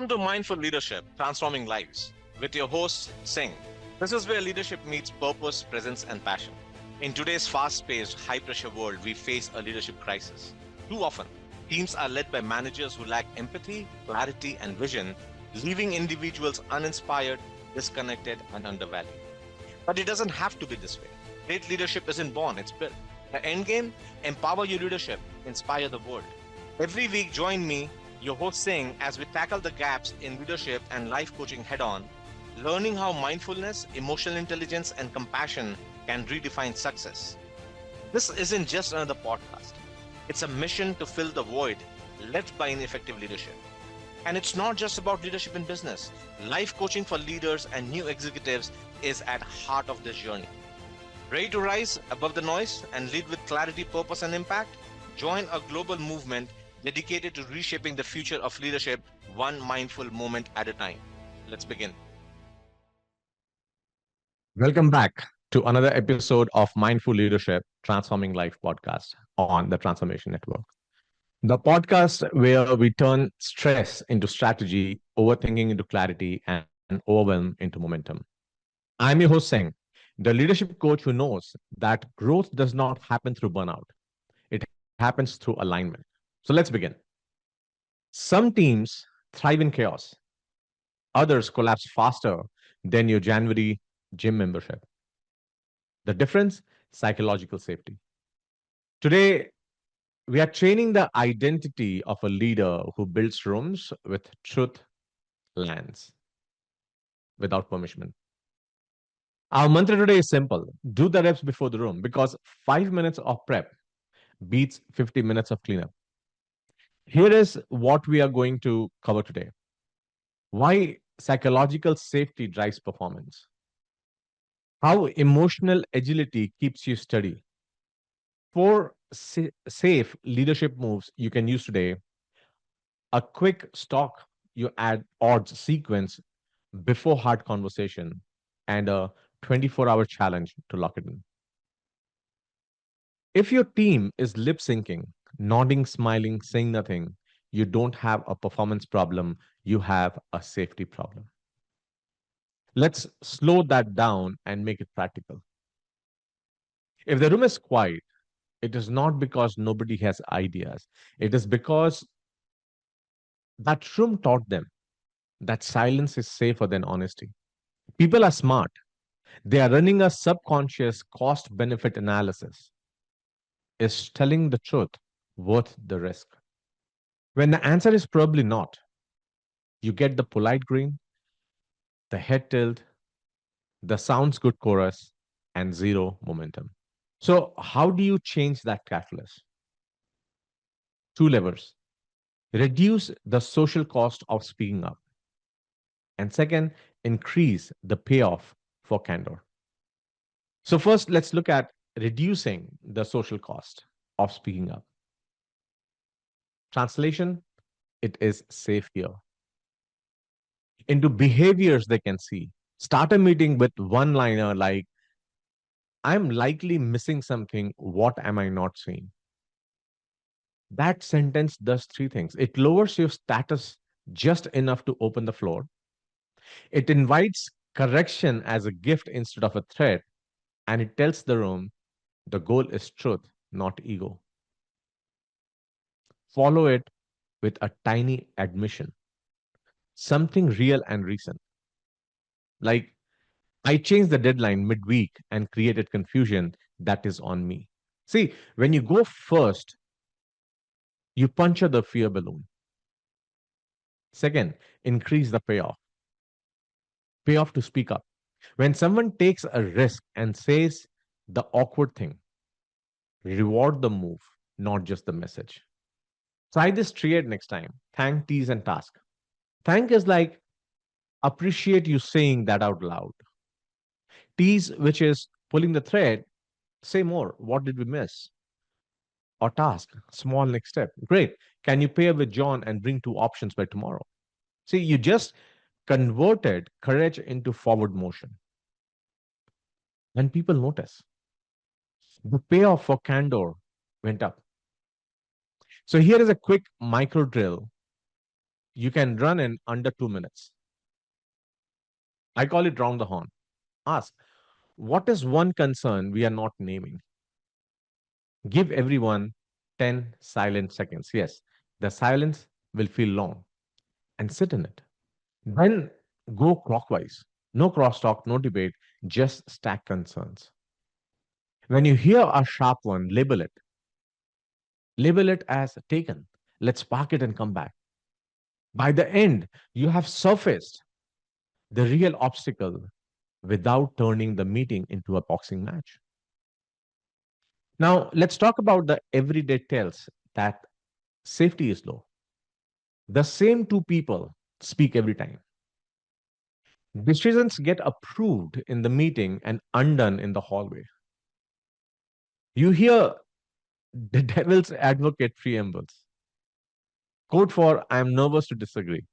Welcome to Mindful Leadership, Transforming Lives, with your host, Singh. This is where leadership meets purpose, presence, and passion. In today's fast-paced, high-pressure world, we face a leadership crisis. Too often, teams are led by managers who lack empathy, clarity, and vision, leaving individuals uninspired, disconnected, and undervalued. But it doesn't have to be this way. Great leadership isn't born, it's built. The end game: empower your leadership, inspire the world. Every week, join me, your host Singh, as we tackle the gaps in leadership and life coaching head on, learning how mindfulness, emotional intelligence, and compassion can redefine success. This isn't just another podcast, it's a mission to fill the void left by ineffective leadership. And it's not just about leadership in business. Life coaching for leaders and new executives is at heart of this journey. Ready to rise above the noise and lead with clarity, purpose, and impact? Join a global movement dedicated to reshaping the future of leadership one mindful moment at a time. Let's begin. Welcome back to another episode of Mindful Leadership Transforming Life podcast on the Transformation Network. The podcast where we turn stress into strategy, overthinking into clarity, and overwhelm into momentum. I'm your host, Singh, the leadership coach who knows that growth does not happen through burnout, it happens through alignment. So let's begin. Some teams thrive in chaos, others collapse faster than your January gym membership. The difference: psychological safety. Today, we are training the identity of a leader who builds rooms with truth, lands without permission. Our mantra today is simple: do the reps before the room, because 5 minutes of prep beats 50 minutes of cleanup. Here is what we are going to cover today: why psychological safety drives performance, how emotional agility keeps you steady, four safe leadership moves you can use today, a quick stock you add odds sequence before hard conversation, and a 24-hour challenge to lock it in. If your team is lip syncing, nodding, smiling, saying nothing, you don't have a performance problem, you have a safety problem. Let's slow that down and make it practical. If the room is quiet, it is not because nobody has ideas. It is because that room taught them that silence is safer than honesty. People are smart. They are running a subconscious cost benefit analysis. Is telling the truth worth the risk? When the answer is probably not, you get the polite grin, the head tilt, the sounds good chorus, and zero momentum. So, how do you change that calculus? Two levers: reduce the social cost of speaking up, and second, increase the payoff for candor. So, first, let's look at reducing the social cost of speaking up. Translation: it is safe here. Into behaviors they can see. Start a meeting with one liner like, I'm likely missing something. What am I not seeing? That sentence does three things: it lowers your status just enough to open the floor, it invites correction as a gift instead of a threat, and it tells the room the goal is truth, not ego. Follow it with a tiny admission, something real and recent. Like, I changed the deadline midweek and created confusion. That is on me. See, when you go first, you puncture the fear balloon. Second, increase the payoff. Payoff to speak up. When someone takes a risk and says the awkward thing, reward the move, not just the message. Try this triad next time: thank, tease, and task. Thank is like, appreciate you saying that out loud. Tease, which is pulling the thread, say more. What did we miss? Or task, small next step. Great. Can you pair with John and bring two options by tomorrow? See, you just converted courage into forward motion. And people notice. The payoff for candor went up. So here is a quick micro drill you can run in under 2 minutes. I call it round the horn. Ask, what is one concern we are not naming? Give everyone 10 silent seconds. Yes, the silence will feel long and sit in it. Then go clockwise. No crosstalk, no debate, just stack concerns. When you hear a sharp one, label it. Label it as taken. Let's park it and come back. By the end, you have surfaced the real obstacle without turning the meeting into a boxing match. Now, let's talk about the everyday tells that safety is low. The same two people speak every time. Decisions get approved in the meeting and undone in the hallway. You hear the devil's advocate preambles. Code for I am nervous to disagree.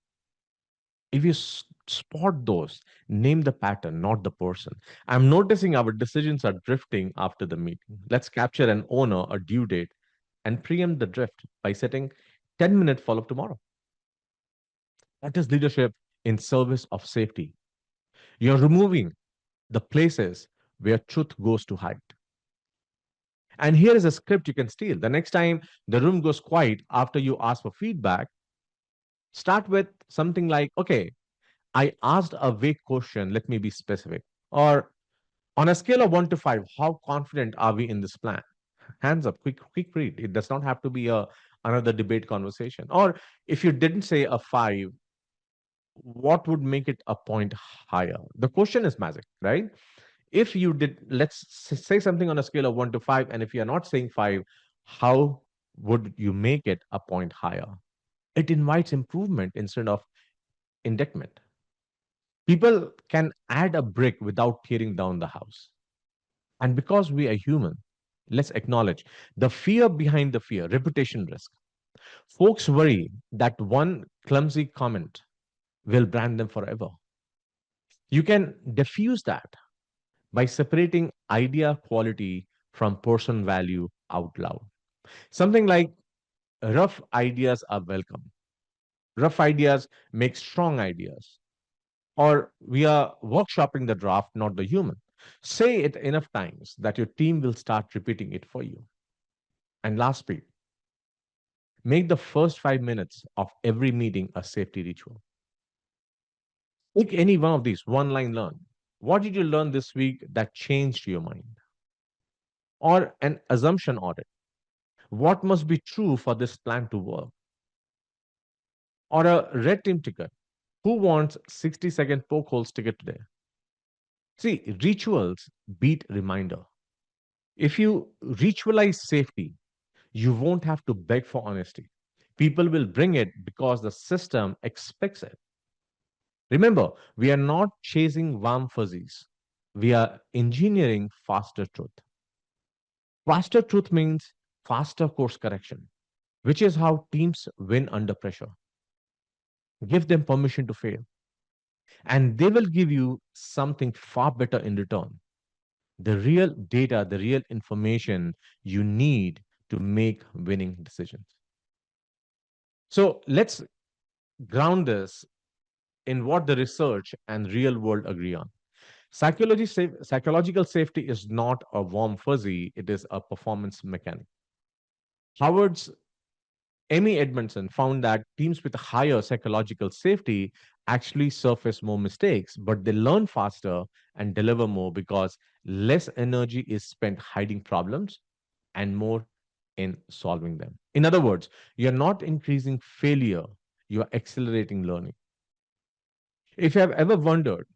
If you spot those, name the pattern, not the person. I'm noticing our decisions are drifting after the meeting. Let's capture an owner, a due date, and preempt the drift by setting 10-minute follow-up tomorrow. That is leadership in service of safety. You're removing the places where truth goes to hide. And here is a script you can steal. The next time the room goes quiet after you ask for feedback, start with something like, okay, I asked a vague question. Let me be specific. Or on a scale of 1 to 5, how confident are we in this plan? Hands up, quick read. It does not have to be another debate conversation. Or if you didn't say a 5, what would make it a point higher? The question is magic, right? If you did, let's say something on a scale of 1 to 5, and if you're not saying 5, how would you make it a point higher? It invites improvement instead of indictment. People can add a brick without tearing down the house. And because we are human, let's acknowledge the fear behind the fear, reputation risk. Folks worry that one clumsy comment will brand them forever. You can diffuse that by separating idea quality from person value out loud. Something like rough ideas are welcome. Rough ideas make strong ideas. Or we are workshopping the draft, not the human. Say it enough times that your team will start repeating it for you. And last bit, make the first 5 minutes of every meeting a safety ritual. Pick any one of these one line learn. What did you learn this week that changed your mind? Or an assumption audit. What must be true for this plan to work? Or a red team ticket. Who wants 60-second poke holes ticket today? See, rituals beat reminder. If you ritualize safety, you won't have to beg for honesty. People will bring it because the system expects it. Remember, we are not chasing warm fuzzies. We are engineering faster truth. Faster truth means faster course correction, which is how teams win under pressure. Give them permission to fail, and they will give you something far better in return: the real data, the real information you need to make winning decisions. So let's ground this in what the research and real world agree on. Psychological safety is not a warm fuzzy, it is a performance mechanic. Howard's Amy Edmondson found that teams with higher psychological safety actually surface more mistakes, but they learn faster and deliver more because less energy is spent hiding problems and more in solving them. In other words, you're not increasing failure, you are accelerating learning. If you have ever wondered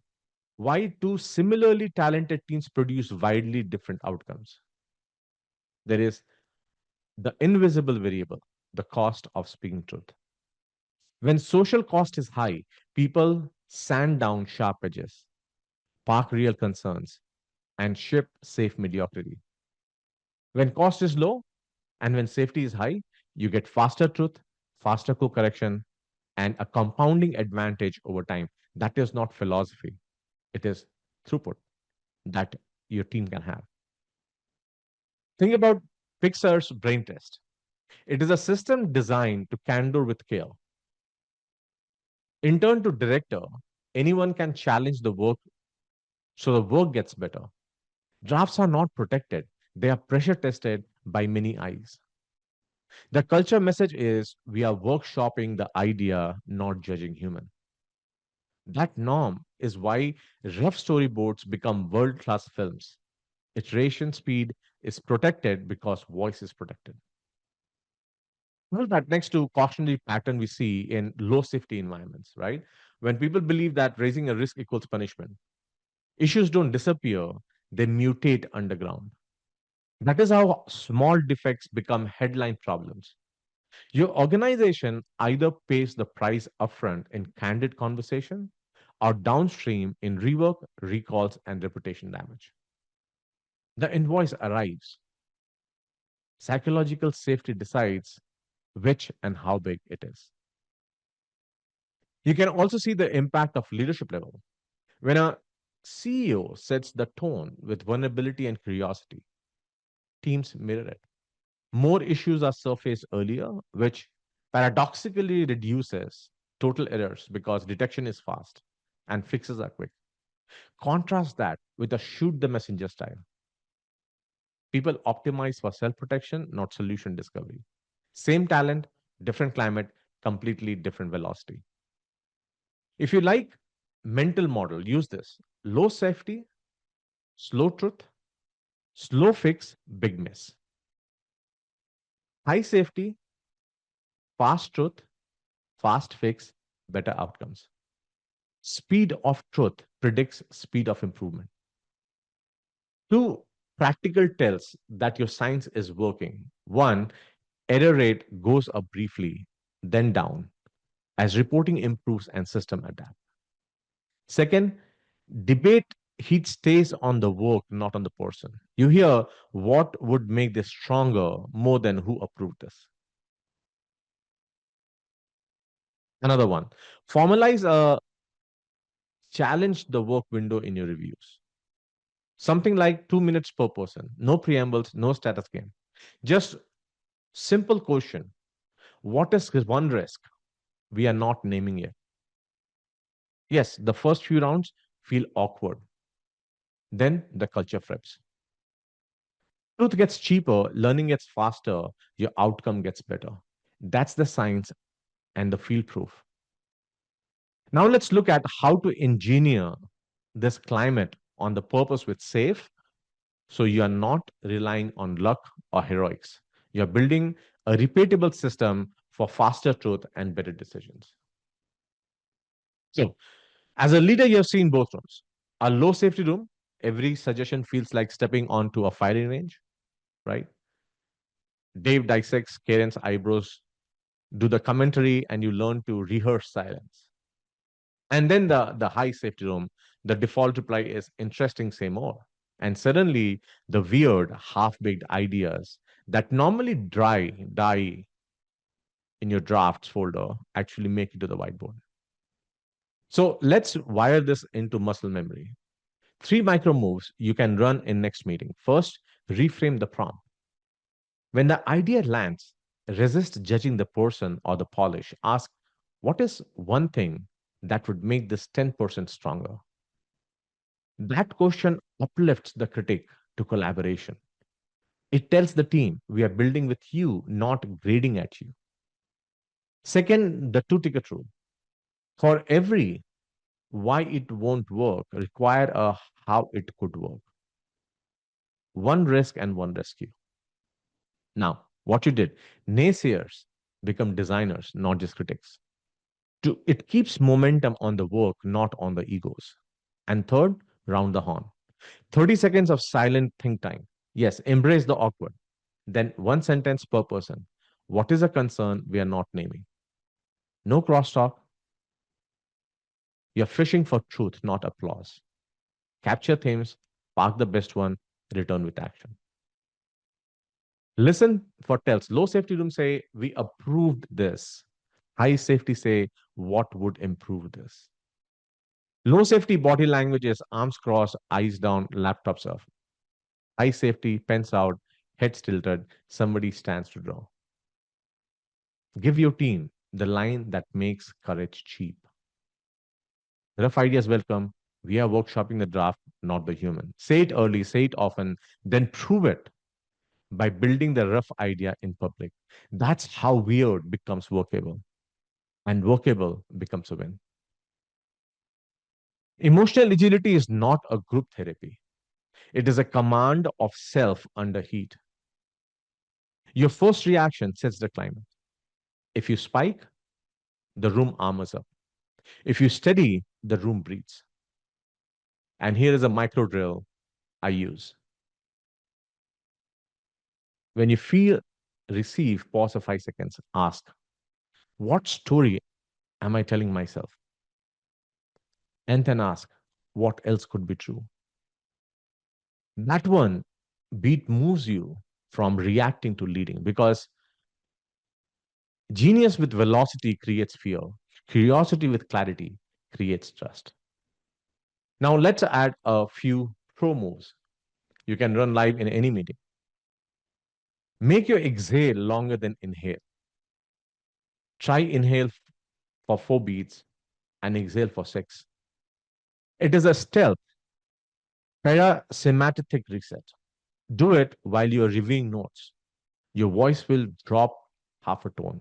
why two similarly talented teams produce widely different outcomes, there is the invisible variable, the cost of speaking truth. When social cost is high, people sand down sharp edges, park real concerns, and ship safe mediocrity. When cost is low and when safety is high, you get faster truth, faster co correction, and a compounding advantage over time. That is not philosophy, it is throughput that your team can have. Think about Pixar's brain test. It is a system designed to candor with care. Intern to director, anyone can challenge the work so the work gets better. Drafts are not protected, they are pressure tested by many eyes. The culture message is we are workshopping the idea, not judging human. That norm is why rough storyboards become world class films. Iteration speed is protected because voice is protected. Well, that next to cautionary pattern we see in low safety environments, right? When people believe that raising a risk equals punishment, issues don't disappear, they mutate underground. That is how small defects become headline problems. Your organization either pays the price upfront in candid conversation or downstream in rework, recalls, and reputation damage. The invoice arrives. Psychological safety decides which and how big it is. You can also see the impact of leadership level. When a CEO sets the tone with vulnerability and curiosity, teams mirror it. More issues are surfaced earlier, which paradoxically reduces total errors because detection is fast and fixes are quick. Contrast that with a shoot the messenger style. People optimize for self protection, not solution discovery. Same talent, different climate, completely different velocity. If you like mental model, use this. Low safety, slow truth, slow fix, big miss. High safety, fast truth, fast fix, better outcomes. Speed of truth predicts speed of improvement. Two practical tells that your science is working. One, error rate goes up briefly, then down as reporting improves and system adapt. Second, debate heat stays on the work, not on the person. You hear what would make this stronger more than who approved this. Another one, formalize a challenge the work window in your reviews. Something like 2 minutes per person, no preambles, no status game. Just simple question. What is one risk we are not naming yet? Yes, the first few rounds feel awkward. Then the culture flips. Truth gets cheaper, learning gets faster, your outcome gets better. That's the science and the field proof. Now let's look at how to engineer this climate on the purpose with safe so you are not relying on luck or heroics. You're building a repeatable system for faster truth and better decisions. So, as a leader, you have seen both rooms. A low safety room, every suggestion feels like stepping onto a firing range, right? Dave dissects Karen's eyebrows, do the commentary, and you learn to rehearse silence. And then the high safety room, the default reply is interesting, say more. And suddenly, the weird, half baked ideas that normally die in your drafts folder actually make it to the whiteboard. So let's wire this into muscle memory. Three micro moves you can run in next meeting. First, reframe the prompt. When the idea lands, resist judging the person or the polish. Ask, what is one thing that would make this 10% stronger? That question uplifts the critic to collaboration. It tells the team, we are building with you, not grading at you. Second, the two ticket rule. For every why it won't work, require a how it could work. One risk and one rescue. Now, what you did, naysayers become designers, not just critics. It keeps momentum on the work, not on the egos. And third, round the horn. 30 seconds of silent think time. Yes, embrace the awkward. Then one sentence per person. What is a concern we are not naming? No crosstalk. You're fishing for truth, not applause. Capture themes, park the best one, return with action. Listen for tells. Low safety room say, we approved this. High safety say, what would improve this? Low safety body language is arms crossed, eyes down, laptops off. High safety, pens out, heads tilted, somebody stands to draw. Give your team the line that makes courage cheap. Rough ideas welcome. We are workshopping the draft, not the human. Say it early, say it often, then prove it by building the rough idea in public. That's how weird becomes workable, and workable becomes a win. Emotional agility is not a group therapy. It is a command of self under heat. Your first reaction sets the climate. If you spike, the room armors up. If you steady, the room breathes. And here is a micro drill I use. When you feel receive, pause for 5 seconds, ask, what story am I telling myself? And then ask, what else could be true? That one beat moves you from reacting to leading because genius with velocity creates fear, curiosity with clarity creates trust. Now, let's add a few pro moves. You can run live in any meeting. Make your exhale longer than inhale. Try inhale for 4 beats and exhale for 6. It is a stealth, parasympathetic reset. Do it while you are reviewing notes. Your voice will drop half a tone,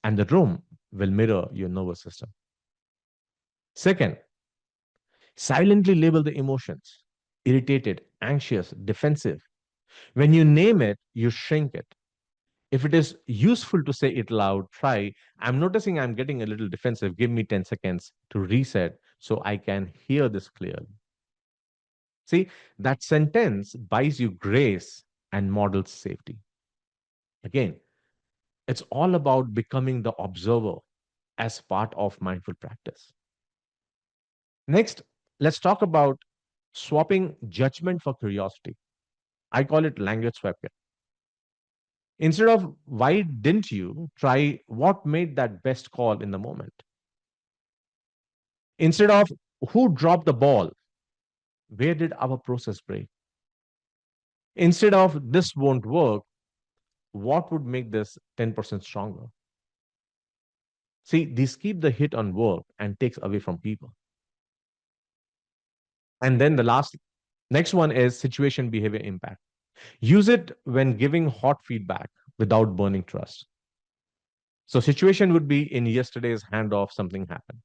and the room will mirror your nervous system. Second, silently label the emotions: irritated, anxious, defensive. When you name it, you shrink it. If it is useful to say it loud, try, I'm noticing I'm getting a little defensive. Give me 10 seconds to reset so I can hear this clearly. See, that sentence buys you grace and models safety. Again, it's all about becoming the observer as part of mindful practice. Next, let's talk about swapping judgment for curiosity. I call it language swapping. Instead of why didn't you, try what made that best call in the moment. Instead of who dropped the ball, where did our process break? Instead of this won't work, what would make this 10% stronger? See, these keep the hit on work and takes away from people. And then the next one is situation behavior impact. Use it when giving hot feedback without burning trust. So situation would be in yesterday's handoff, something happened.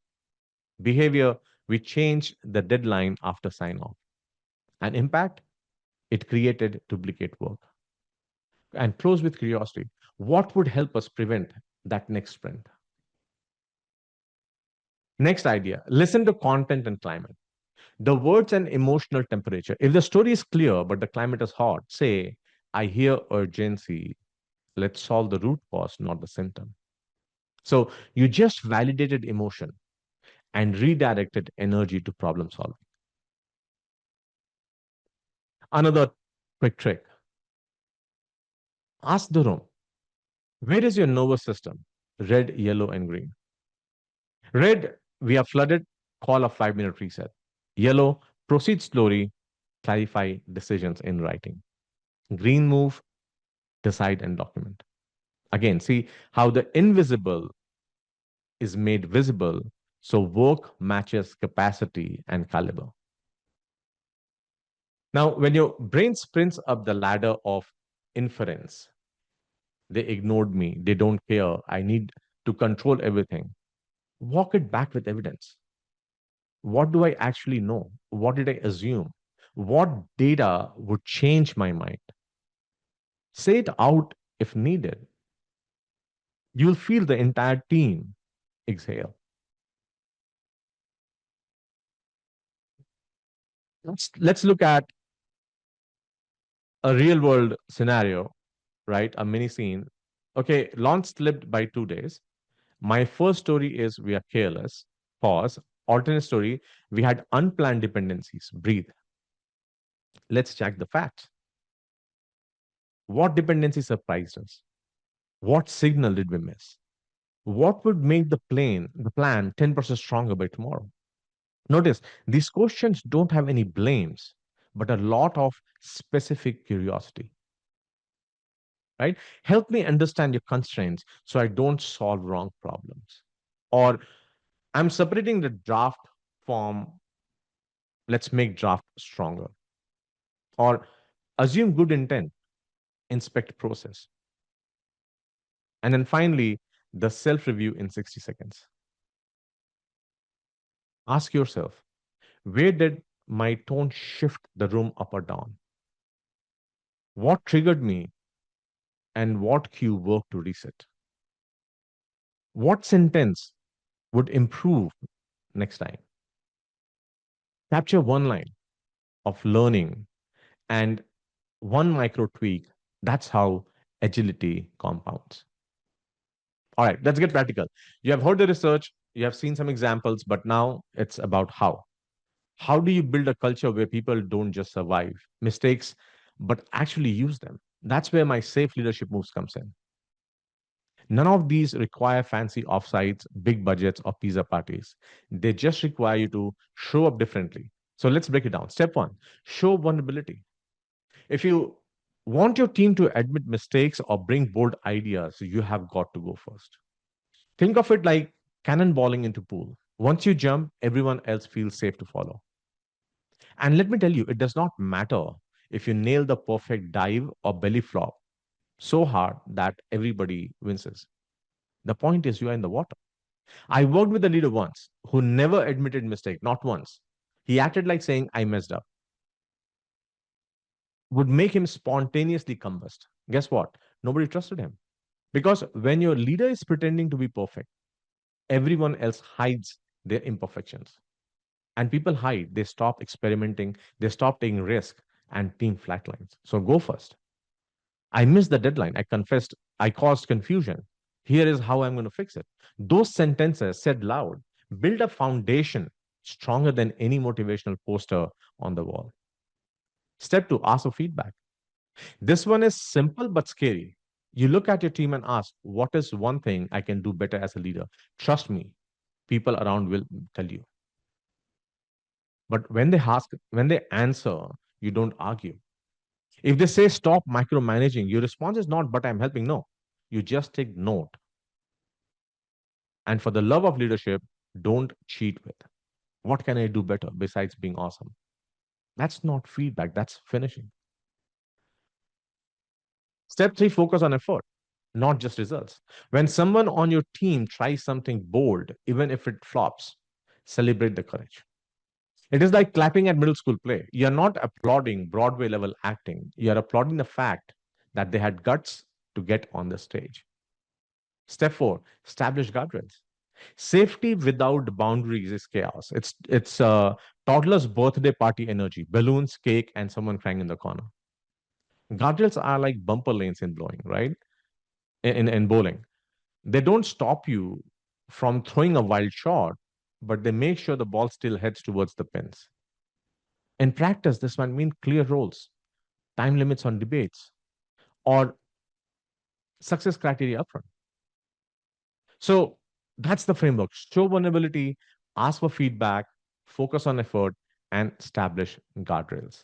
Behavior, we changed the deadline after sign off. And impact, it created duplicate work. And close with curiosity. What would help us prevent that next sprint? Next idea, listen to content and climate. The words and emotional temperature. If the story is clear, but the climate is hot, say, I hear urgency. Let's solve the root cause, not the symptom. So you just validated emotion and redirected energy to problem solving. Another quick trick, ask the room, where is your nervous system? Red, yellow, and green. Red, we are flooded, call a 5 minute reset. Yellow, proceed slowly, clarify decisions in writing. Green, move, decide, and document. Again, see how the invisible is made visible so work matches capacity and caliber. Now, when your brain sprints up the ladder of inference, they ignored me, they don't care, I need to control everything. Walk it back with evidence. What do I actually know? What did I assume? What data would change my mind? Say it out if needed. You'll feel the entire team exhale. Let's look at a real world scenario, right? A mini scene. Okay, launch slipped by 2 days. My first story is we are careless. Pause. Alternate story, we had unplanned dependencies. Breathe. Let's check the facts. What dependency surprised us? What signal did we miss? What would make the plan 10% stronger by tomorrow? Notice these questions don't have any blames, but a lot of specific curiosity, right? Help me understand your constraints so I don't solve wrong problems. Or I'm separating the draft from let's make draft stronger, or assume good intent, inspect process. And then finally, the self review in 60 seconds. Ask yourself, where did my tone shift the room up or down? What triggered me and what cue worked to reset? What sentence would improve next time? Capture one line of learning and one micro tweak. That's how agility compounds. All right, let's get practical. You have heard the research, you have seen some examples, but now it's about how. How do you build a culture where people don't just survive mistakes, but actually use them? That's where my safe leadership moves comes in. None of these require fancy offsites, big budgets, or pizza parties. They just require you to show up differently. So let's break it down. Step one, show vulnerability. If you want your team to admit mistakes or bring bold ideas, you have got to go first. Think of it like cannonballing into pool. Once you jump, everyone else feels safe to follow. And let me tell you, it does not matter if you nail the perfect dive or belly flop so hard that everybody winces. The point is you are in the water. I worked with a leader once who never admitted mistake, not once. He acted like saying, I messed up, would make him spontaneously combust. Guess what? Nobody trusted him. Because when your leader is pretending to be perfect, everyone else hides their imperfections. And people hide, they stop experimenting, they stop taking risk, and team flatlines. So go first. I missed the deadline. I confessed I caused confusion. Here is how I'm going to fix it. Those sentences said loud build a foundation stronger than any motivational poster on the wall. Step two, ask for feedback. This one is simple but scary. You look at your team and ask, what is one thing I can do better as a leader? Trust me, people around will tell you. But when they answer, you don't argue. If they say stop micromanaging, your response is not, but I'm helping. No, you just take note. And for the love of leadership, don't cheat with. What can I do better besides being awesome? That's not feedback, that's finishing. Step three, focus on effort, not just results. When someone on your team tries something bold, even if it flops, celebrate the courage. It is like clapping at middle school play. You're not applauding Broadway level acting, you're applauding the fact that they had guts to get on the stage. Step four, establish guardrails. Safety without boundaries is chaos. It's toddler's birthday party energy, balloons, cake, and someone crying in the corner. Guardrails are like bumper lanes in blowing, right? In bowling. They don't stop you from throwing a wild shot, but they make sure the ball still heads towards the pins. In practice, this might mean clear roles, time limits on debates, or success criteria upfront. So that's the framework. Show vulnerability, ask for feedback, focus on effort, and establish guardrails.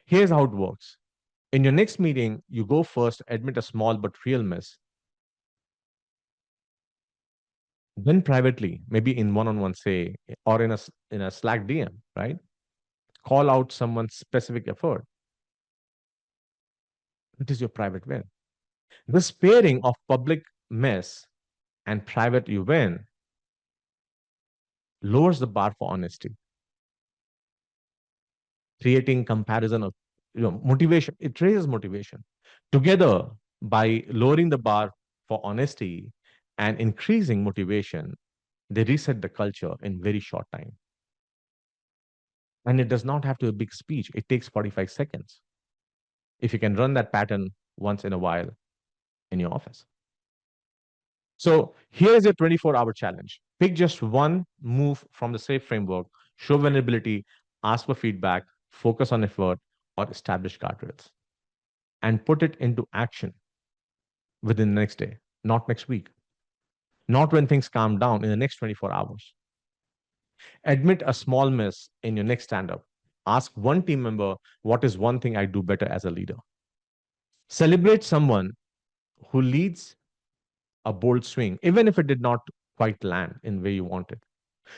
Here's how it works. In your next meeting, you go first, admit a small but real miss. Then privately, maybe in one-on-one, say, or in a Slack DM, right? Call out someone's specific effort. It is your private win. This pairing of public mess and private you win lowers the bar for honesty, creating comparison of motivation. It raises motivation. Together, by lowering the bar for honesty and increasing motivation, they reset the culture in very short time. And it does not have to be a big speech. It takes 45 seconds. If you can run that pattern once in a while in your office. So here is your 24-hour challenge. Pick just one move from the SAFE framework, show vulnerability, ask for feedback, focus on effort, or establish guardrails, and put it into action within the next day, not next week, not when things calm down in the next 24 hours. Admit a small miss in your next stand up. Ask one team member, what is one thing I do better as a leader? Celebrate someone who leads a bold swing, even if it did not quite land in where you want it.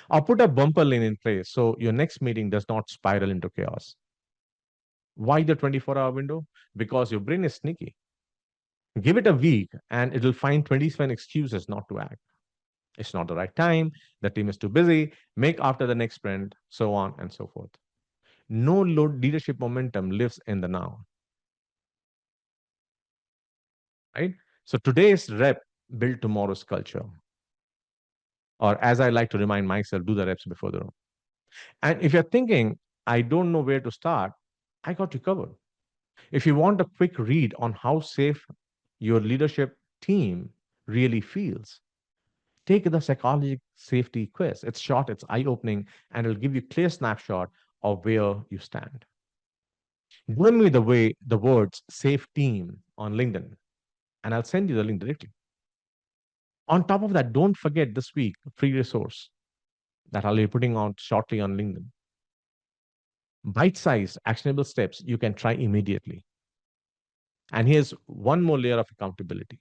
Or put a bumper lane in place so your next meeting does not spiral into chaos. Why the 24-hour window? Because your brain is sneaky. Give it a week and it'll find 27 excuses not to act. It's not the right time, the team is too busy, make after the next sprint, so on and so forth. No load leadership momentum lives in the now, right? So today's rep build tomorrow's culture. Or as I like to remind myself, do the reps before the room. And if you're thinking, I don't know where to start, I got you covered. If you want a quick read on how safe your leadership team really feels, take the psychology safety quiz. It's short, it's eye-opening, and it'll give you a clear snapshot of where you stand. DM me the words safe team on LinkedIn, and I'll send you the link directly. On top of that, don't forget this week, free resource that I'll be putting out shortly on LinkedIn. Bite-sized actionable steps you can try immediately. And here's one more layer of accountability.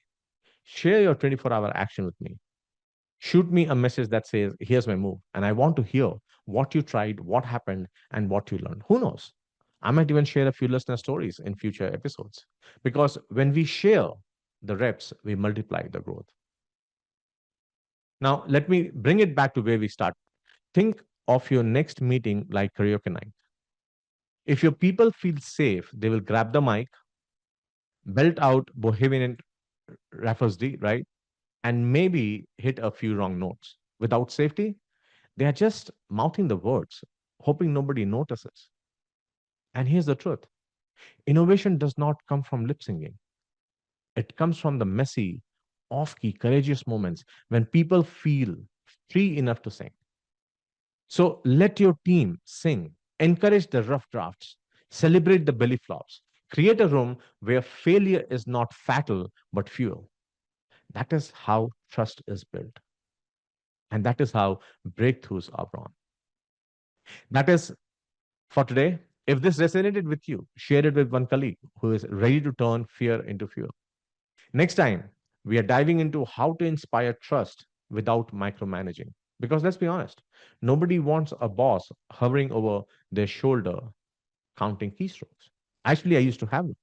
Share your 24-hour action with me. Shoot me a message that says, here's my move. And I want to hear what you tried, what happened, and what you learned. Who knows? I might even share a few listener stories in future episodes. Because when we share the reps, we multiply the growth. Now, let me bring it back to where we start. Think of your next meeting like karaoke night. If your people feel safe, they will grab the mic, belt out Bohemian Rhapsody, right? And maybe hit a few wrong notes. Without safety, they are just mouthing the words, hoping nobody notices. And here's the truth: innovation does not come from lip syncing, it comes from the messy, off key, courageous moments when people feel free enough to sing. So let your team sing, encourage the rough drafts, celebrate the belly flops, create a room where failure is not fatal but fuel. That is how trust is built. And that is how breakthroughs are born. That is for today. If this resonated with you, share it with one colleague who is ready to turn fear into fuel. Next time, we are diving into how to inspire trust without micromanaging. Because let's be honest, nobody wants a boss hovering over their shoulder counting keystrokes. Actually, I used to have them.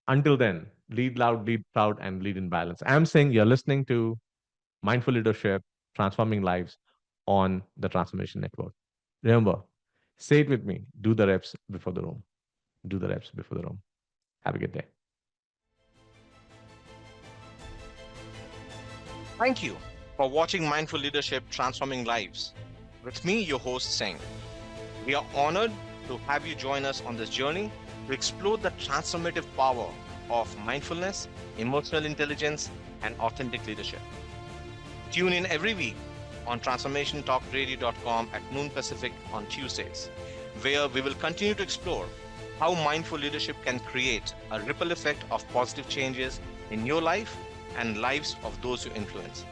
Until then, lead loud, lead proud, and lead in balance. I'm saying you're listening to Mindful Leadership, Transforming Lives on the Transformation Network. Remember, say it with me, do the reps before the room. Do the reps before the room. Have a good day. Thank you for watching Mindful Leadership Transforming Lives. With me, your host, Singh. We are honored to have you join us on this journey to explore the transformative power of mindfulness, emotional intelligence, and authentic leadership. Tune in every week on transformationtalkradio.com at noon Pacific on Tuesdays, where we will continue to explore how mindful leadership can create a ripple effect of positive changes in your life and lives of those you influence.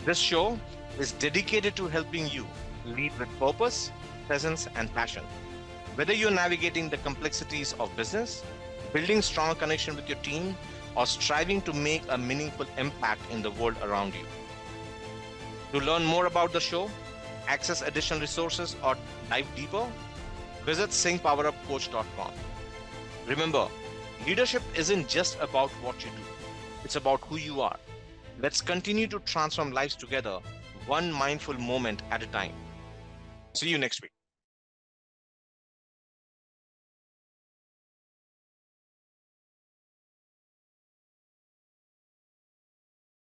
This show is dedicated to helping you lead with purpose, presence, and passion. Whether you're navigating the complexities of business, building strong connection with your team, or striving to make a meaningful impact in the world around you. To learn more about the show, access additional resources, or dive deeper, visit singpowerupcoach.com. Remember, leadership isn't just about what you do, it's about who you are. Let's continue to transform lives together, one mindful moment at a time. See you next week.